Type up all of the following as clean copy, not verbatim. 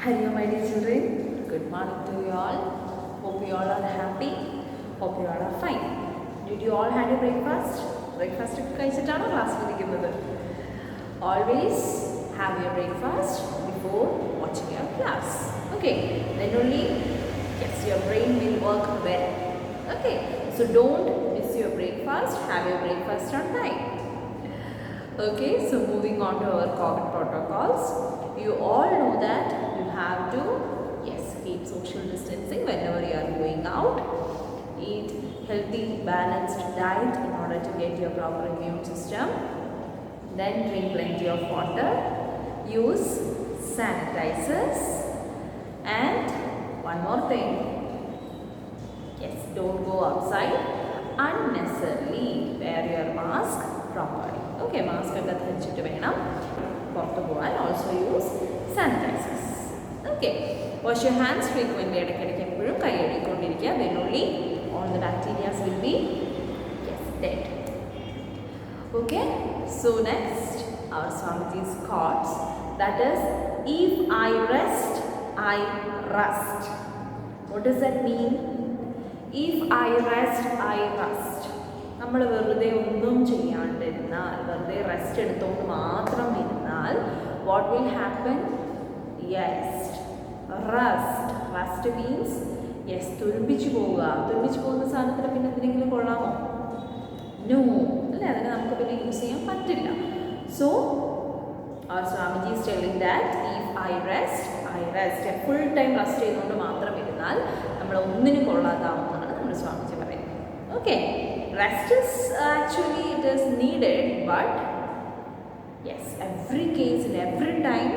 Hello my dear children, good morning to you all. Hope you all are happy. Hope you all are fine. Did you all have your breakfast? Breakfast കഴിച്ചിട്ടാണോ ക്ലാസ്സിലിരിക്കുന്നത്? Always have your breakfast before watching your class. Okay, then only yes your brain will work well. Okay, so don't miss your breakfast. Have your breakfast on time. Okay, so moving on to our COVID protocols. You all know that you have to keep social distancing whenever you are going out. Eat healthy balanced diet in order to get your proper immune system. Then drink plenty of water. Use sanitizers. And one more thing. Yes, don't go outside unnecessarily. Wear your mask properly. Okay, mask ഒക്കെ ധരിച്ചിട്ട് വേണം പുറത്ത് പോകാൻ. Also use sanitizers. Okay, wash your hands frequently. ഇടയ്ക്കിടയ്ക്ക് എപ്പോഴും കൈ കഴുകിക്കൊണ്ടിരിക്കുക. Then only all the bacteria will be dead. Okay, so next our Swamiji's quotes, that is, if I rest, I rust. What does that mean? If I rest, I rust. നമ്മൾ വെറുതെ ഒന്നും ചെയ്യാണ്ടിരുന്നാൽ, വെറുതെ rest എടുത്തുകൊണ്ട് മാത്രം ഇരുന്നാൽ, what will happen? Yes, rust means തുരുമ്പിച്ചു പോവുക. തുരുമ്പിച്ചു പോകുന്ന സാധനത്തിന് പിന്നെ എന്തെങ്കിലും കൊള്ളാമോ? നോ, അല്ലേ? അതിനെ നമുക്ക് പിന്നെ യൂസ് ചെയ്യാൻ പറ്റില്ല. So our Swamiji is telling that if I rest, full time rest ചെയ്തുകൊണ്ട് മാത്രം ഇരുന്നാൽ നമ്മൾ ഒന്നിനും കൊള്ളാതാവുന്നതാണ് നമ്മൾ സ്വാമിജി പറയുന്നത്. Okay, rest is actually it is needed, but yes, every case in every time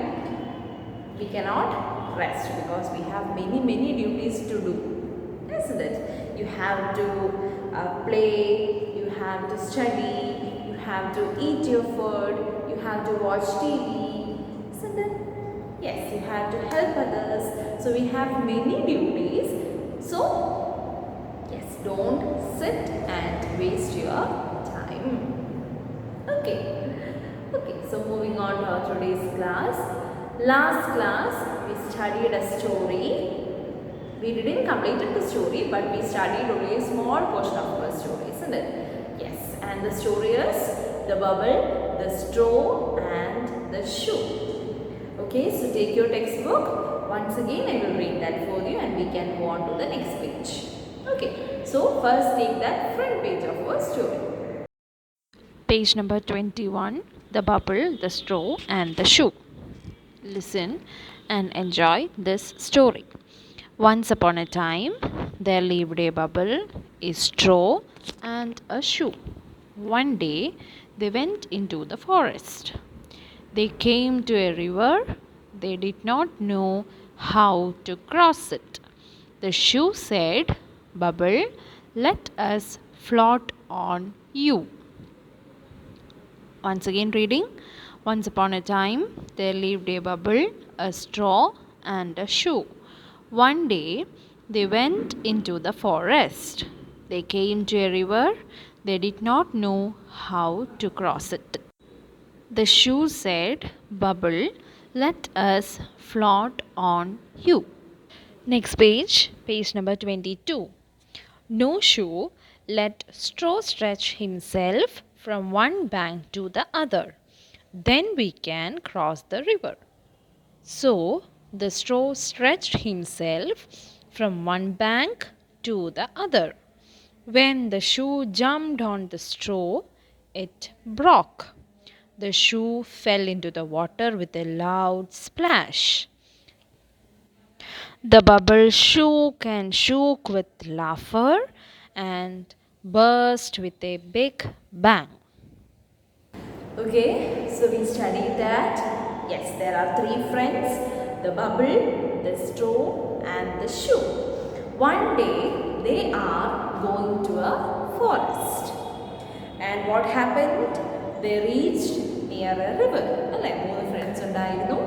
we cannot rest because we have many duties to do, isn't it? You have to play, you have to study, you have to eat your food, you have to watch TV, isn't it? Yes, you have to help others. So we have many duties. So yes, don't sit and waste your time. Okay, so moving on to our today's class. Last class we studied a story. We didn't complete the story, but we studied only a small portion of the story, isn't it? Yes, and the story is the bubble, the straw and the shoe. Okay, so take your textbook. Once again I will read that for you and we can go on to the next page. Okay, so first take that front page of our story. Page number 21, the bubble, the straw and the shoe. Listen and enjoy this story. Once upon a time, there lived a bubble, a straw and a shoe. One day, they went into the forest. They came to a river. They did not know how to cross it. The shoe said, "Bubble, let us float on you." Once again reading. Once upon a time, there lived a bubble, a straw and a shoe. One day, they went into the forest. They came to a river. They did not know how to cross it. The shoe said, "Bubble, let us float on you." Next page, page number 22. No shoe let straw stretch himself from one bank to the other. Then we can cross the river. So the straw stretched himself from one bank to the other. When the shoe jumped on the straw, it broke. The shoe fell into the water with a loud splash. The bubble shook and shook with laughter and burst with a big bang. Okay, so we studied that yes, there are three friends, the bubble, the straw and the shoe. One day they are going to a forest, and what happened? They reached near a river. അല്ലേ, മൂന്ന് friends ഉണ്ടായിരുന്നു.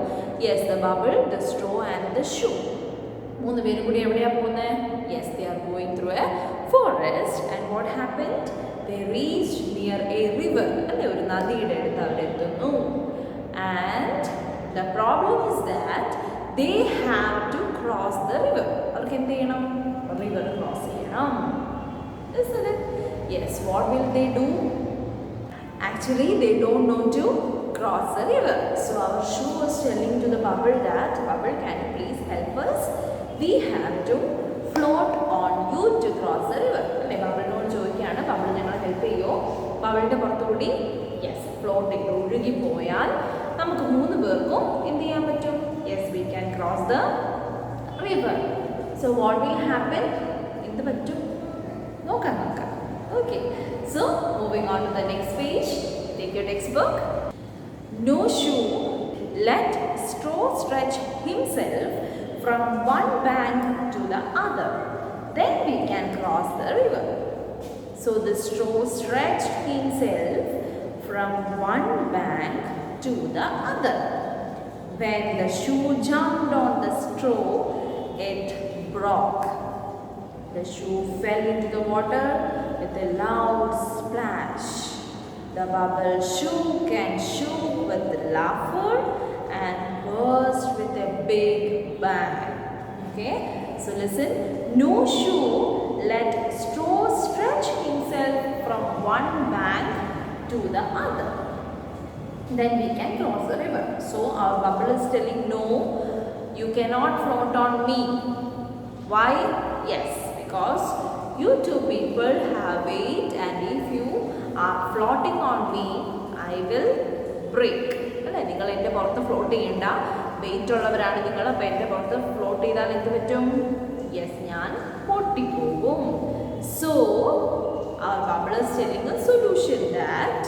Yes, the bubble, the straw and the shoe. മൂന്ന് പേരും കൂടി എവിടെയാണ് പോകുന്നത്? Yes, they are going through a forest, and what happened? They reached near a river. അല്ലേ, ഒരു നദിയുടെ അടുത്ത് അവരെത്തുന്നു. And the problem is that they have to cross the river. അവർക്ക് എന്ത് ചെയ്യണം? റിവർ ക്രോസ് ചെയ്യണം. Isn't it? Yes, what will they do? Actually, they don't know to cross the river. So our shoe was telling to the bubble that, bubble, can you please help us? We have to float on you to cross the river. അല്ലേ, ബബിളിനോട് ചോദിക്കുകയാണ്, bubble ഞങ്ങളെ help ചെയ്യുമോ? ബബിളിൻ്റെ പുറത്തുകൂടി yes float ചെയ്ത് ഒഴുകി പോയാൽ നമുക്ക് 3 പേർക്കും എന്ത് ചെയ്യാൻ പറ്റും? Yes, we can cross the river. So what will happen? എന്ത് പറ്റും? നോക്കാം. Okay, so moving on to the next page. Take your textbook. No shoe let straw stretch himself from one bank to the other. Then we can cross the river. So the straw stretched himself from one bank to the other. When the shoe jumped on the straw, it broke. The shoe fell into the water with a loud splash. The bubble shook and shook with laughter and burst with a big bang. Okay, so listen. No shoe let straw stretch himself from one bank to the other. Then we can cross the river. So our bubble is telling, no, you cannot float on me. Why? Yes, because you two people have weight, and if you are floating on me, I will break. അല്ലേ, നിങ്ങൾ എൻ്റെ പുറത്ത് float ചെയ്യണ്ട, wait ഉള്ളവരാണ് നിങ്ങൾ. അപ്പോൾ എൻ്റെ പുറത്ത് ഫ്ലോട്ട് ചെയ്താൽ എന്ത് പറ്റും? യെസ്, ഞാൻ പൊട്ടിപ്പോകും. So our bubble is telling a solution that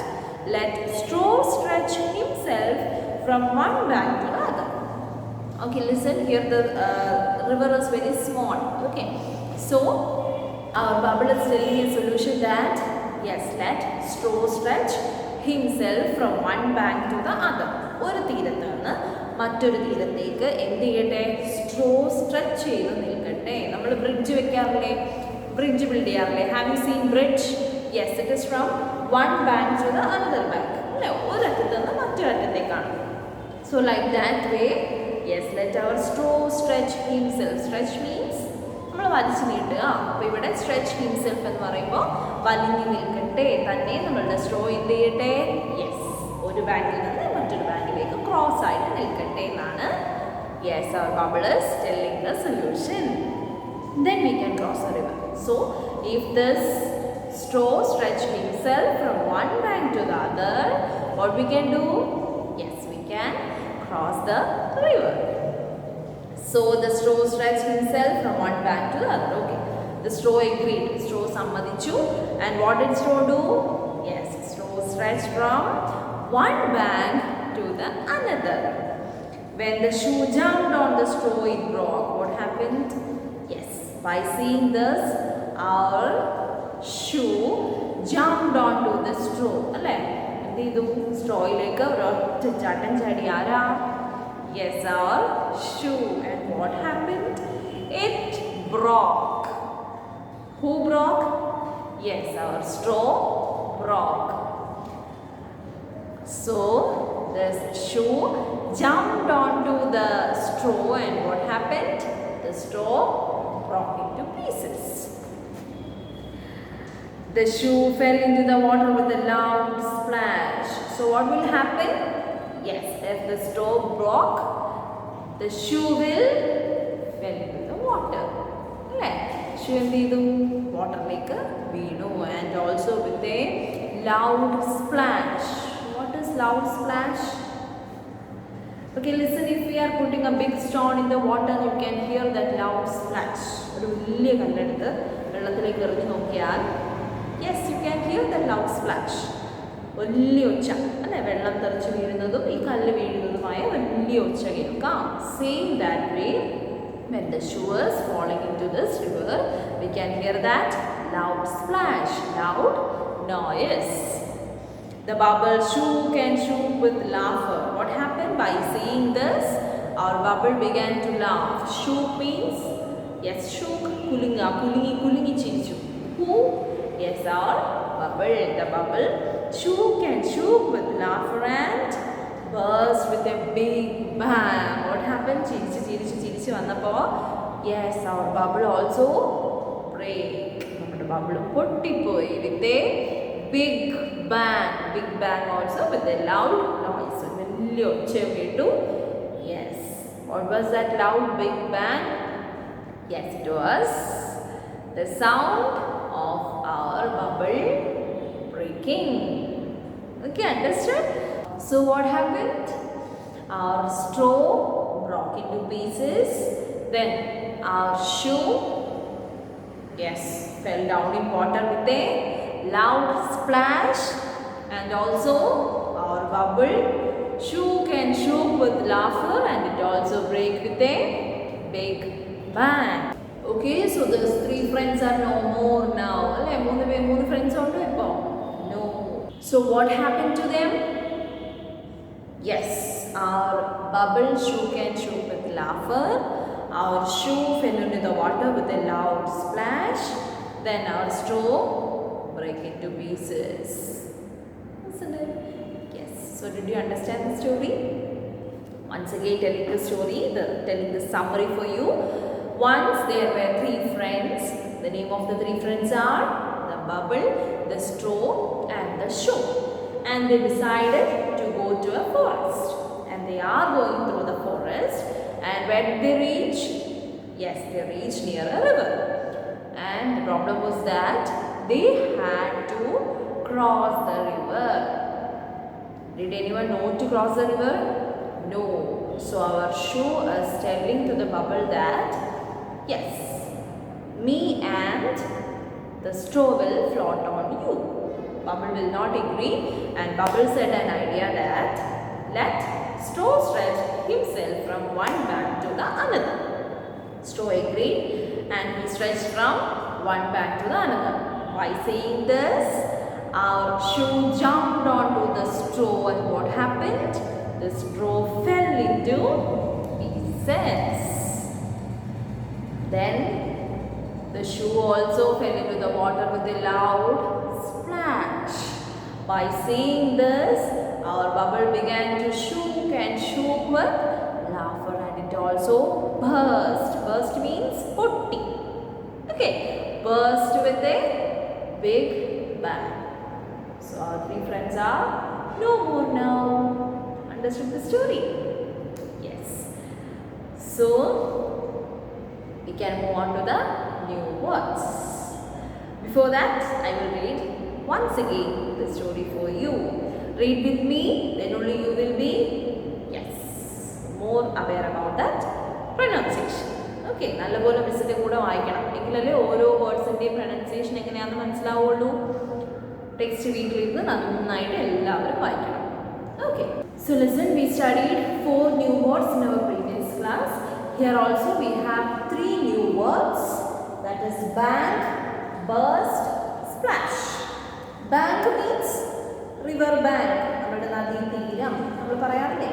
let straw stretch himself from one bank to the other. Okay, listen, here the river is very small. Okay, so our bubble is telling a solution that yes, let straw stretch himself from one bank to the other. ഒരു തീരത്ത് നിന്ന് മറ്റൊരു തീരത്തേക്ക് എന്ത് ചെയ്യട്ടെ? Straw stretch ചെയ്ത് നിൽക്കട്ടെ. നമ്മൾ ബ്രിഡ്ജ് വെക്കാറില്ലേ? ബ്രിഡ്ജ് ബിൽഡ് ചെയ്യാറില്ലേ? Have you seen bridge? Yes, it is from one bank to the another bank. അല്ലേ, ഒരറ്റത്ത് നിന്ന് മറ്റൊരറ്റത്തേക്കാണ്. So like that way, yes, let our straw stretch himself. Stretch means നമ്മൾ വലിച്ചു നീട്ടുക. അപ്പോൾ ഇവിടെ സ്ട്രെച്ച് ഹിംസെൽഫ് എന്ന് പറയുമ്പോൾ വലിഞ്ഞു നിൽക്കട്ടെ. തന്നെ നമ്മളുടെ സ്ട്രോ എന്ത് ചെയ്യട്ടെ? യെസ്, ഒരു ബാങ്കിൽ നിന്ന് മറ്റൊരു ബാങ്കിലേക്ക് ക്രോസ് ആയിട്ട് നിൽക്കട്ടെ എന്നാണ്. Yes, our bubble is telling the solution. Then we can cross the river. So if this straw stretch himself from one bank to the other, what we can do? Yes, we can cross the river. So the straw stretched himself from one bank to the other. Okay, the straw agreed. Straw sammadichu. And what did straw do? Yes, straw stretched from one bank to the another. When the shoe jumped on the straw, it broke. What happened? Yes, by seeing this, our shoe jumped onto the straw. അല്ലേ, എന്ത് ചെയ്തു? സ്ട്രോയിലേക്ക് ഒരൊറ്റ ചാട്ടം ചാടി. ആരാ? Yes, our shoe. And what happened? It broke. Who broke? Yes, our straw broke. So this shoe jumped onto the straw, and what happened? The straw broke into pieces. The shoe fell into the water with a loud splash. So what will happen? Yes, if the straw broke, the shoe will fell into the water. Right? Shoe എന്ത് ചെയ്തു? വാട്ടറിലേക്ക് വീണു. And also with a loud splash. What is loud splash? Okay, listen, if we are putting a big stone in the water, you can hear that loud splash. ഒരു വലിയ കല്ലെടുത്ത് വെള്ളത്തിലേക്ക് എറിഞ്ഞു നോക്കിയാൽ, yes, you can hear that loud splash. വലിയ ഒച്ച അല്ലേ, വെള്ളം തെറിച്ച് വീഴുന്നതും ഈ കല്ല് വീഴുന്നതുമായ വലിയ ഒച്ച കേൾക്കാം. Same that way, when the shoe is falling into this river, we can hear that loud splash, loud noise. The bubble shook and shook with laughter. What happened? By seeing this, our bubble began to laugh. Shook means, yes, shook, kulinga, kulingi chirichu. Who? Yes, our bubble. The bubble shook and shook with laughter and burst with a big bang. What happened? Chirichu തിരിച്ച് വന്നപ്പോൾ yes our bubble also break. നമ്മുടെ bubble പൊട്ടിപ്പോയി with a big bang also with a loud noise. വലിയ ഒച്ച കേട്ടു. Yes, what was that loud big bang? Yes, it was the sound of our bubble breaking. Okay, understood? So what happened? Our straw broke into pieces. Then our shoe, yes, fell down in water with a loud splash. And also our bubble shook and shook with laughter, and it also broke with a big bang. Okay, so those three friends are no more now. Moonu friends undu ipo? No. So what happened to them? Yes, our bubble shook and shook with laughter. Our shoe fell into the water with a loud splash. Then our straw broke into pieces. Isn't it? Yes. So did you understand the story? Once again telling the story, telling the summary for you. Once there were three friends. The name of the three friends are the bubble, the straw and the shoe. And they decided to go to a forest. And they are going through the forest. And where did they reach? Yes, they reached near a river. And the problem was that they had to cross the river. Did anyone know to cross the river? No. So our shoe is telling to the bubble that yes, me and the straw will float on you. Bubble will not agree, and Bubble said an idea that let straw stretch himself from one bank to the another. Straw agreed, and he stretched from one bank to the another. By saying this, our shoe jumped onto the straw, and what happened? The straw fell into pieces. Then the shoe also fell into the water with a loud splash. By saying this, our bubble began to shook and shook with laughter, and it also burst. Burst means potti. Okay, burst with a big bang. So our three friends are no more now. Understood the story? Yes. So we can move on to the new words. Before that, I will read once again the story for you. Read with me, then only you will be, yes, more aware about that pronunciation. Okay, നല്ലപോലെ മിസ്സിൻ്റെ കൂടെ വായിക്കണം. എങ്കിലല്ലേ ഓരോ വേർഡ്സിൻ്റെയും pronunciation എങ്ങനെയാണെന്ന് മനസ്സിലാവുള്ളൂ. Text വീട്ടിലിരുന്ന് നന്നായിട്ട് എല്ലാവരും വായിക്കണം. Okay, so listen, we studied 4 new words in our previous class. Here also we have 3 new words, that is bank, burst, splash. Bank means river bank. നമ്മുടെ നദീ തീരം നമ്മൾ പറയാറില്ലേ?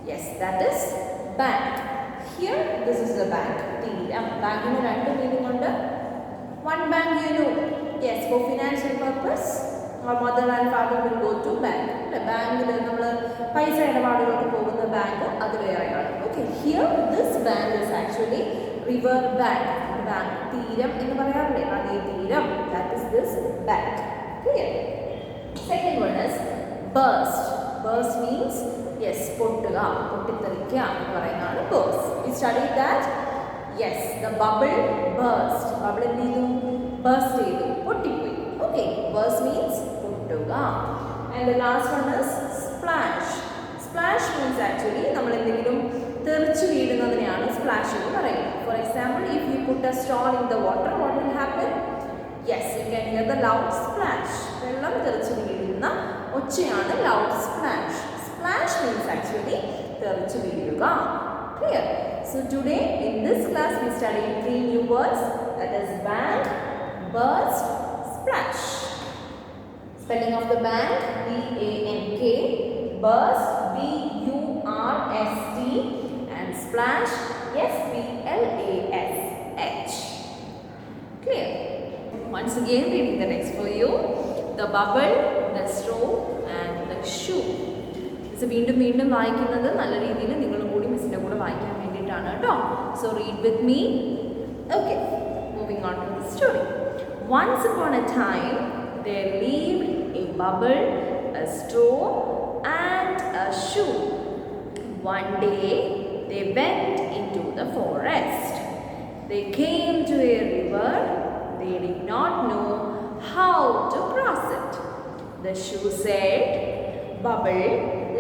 Yes, that is bank. Here this is the bank. തീരം. ബാങ്കിന് 2 meaning ഉണ്ട്. One bank, you know, yes, for financial purpose our mother and father will go to bank. ബാങ്കിൽ നമ്മൾ പൈസ ഇടപാടുകൾക്ക് പോകുന്ന ബാങ്ക് അത് വേറെയാണ്. Okay, here this bank is actually river bank. Bank തീരം എന്ന് പറയാറില്ലേ? നദീ തീരം. That is this bank. Clear? Second one is burst. Burst means yes പൊട്ടുക, പൊട്ടിത്തെറിക്കുക എന്ന് പറയുന്നതാണ് burst. We study that yes the bubble burst. Bubble എന്ത് ചെയ്തു? ബേഴ്സ്റ്റ് ചെയ്തു, പൊട്ടിപ്പോയി. ഓക്കെ, ബേഴ്സ്റ്റ് മീൻസ് പൊട്ടുക. And the last one is splash. Splash means actually നമ്മൾ എന്തെങ്കിലും തെറിച്ചു വീഴുന്നതിനെയാണ് splash എന്ന് പറയുന്നത്. For example, if you put a straw in the water, what will happen? Yes, you can hear the loud splash. വെള്ളം തെറിച്ചു വീഴുന്ന ഒച്ചയാണ് loud splash. Splash means actually തെറിച്ചു വീഴുക. Clear? So today in this class we studied 3 new words, that is bank, burst, splash. Spelling of the bank, B-A-N-K, burst, B-U-R-S-T, and splash, S-P-L-A-S-H. Clear? Once again reading the next for you. The bubble, the straw and the shoe. ഇത് വീണ്ടും വീണ്ടും വായിക്കുന്നത് നല്ല രീതിയിൽ നിങ്ങളും കൂടി മിസ്സിൻ്റെ കൂടെ വായിക്കാൻ വേണ്ടിയിട്ടാണ്. ആണ് കേട്ടോ. So read with me. Okay, moving on to the story. Once upon a time there lived a bubble, a straw and a shoe. One day they went into the forest. They came to a river. They did not know how to cross it. The shoe said, "Bubble,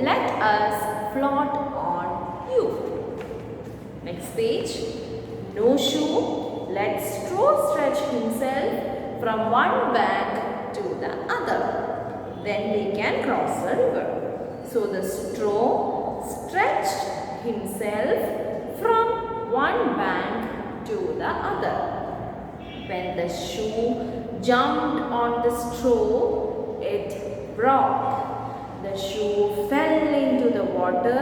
let us float on you." Next page. "No shoe, let straw stretch himself from one bank to the other. Then we can cross the river." So the straw stretched himself from one bank to the other. When the shoe jumped on the straw, it broke. The shoe fell into the water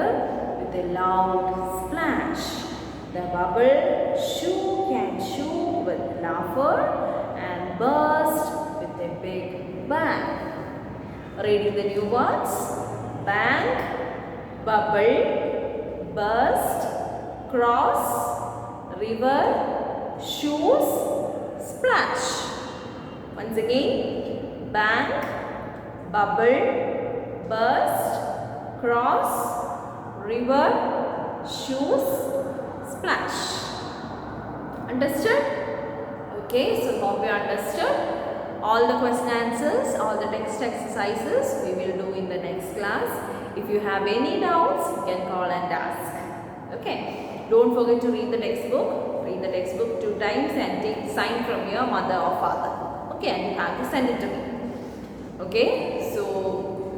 with a loud splash. The bubble shook and shook with laughter and burst with a big bang. Reading the new words: bank, bubble, burst, cross, river, shoes, splash. Once again: bank, bubble, burst, cross, river, shoes, splash. Understood? Okay, so hope you understood. All the question answers, all the text exercises we will do in the next class. If you have any doubts, you can call and ask. Okay, don't forget to read the textbook. Read the textbook 2 times and take sign from your mother or father. Okay, and you have to send it to me. Okay, so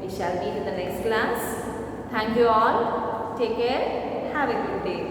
we shall meet in the next class. Thank you all. Take care. Have a good day.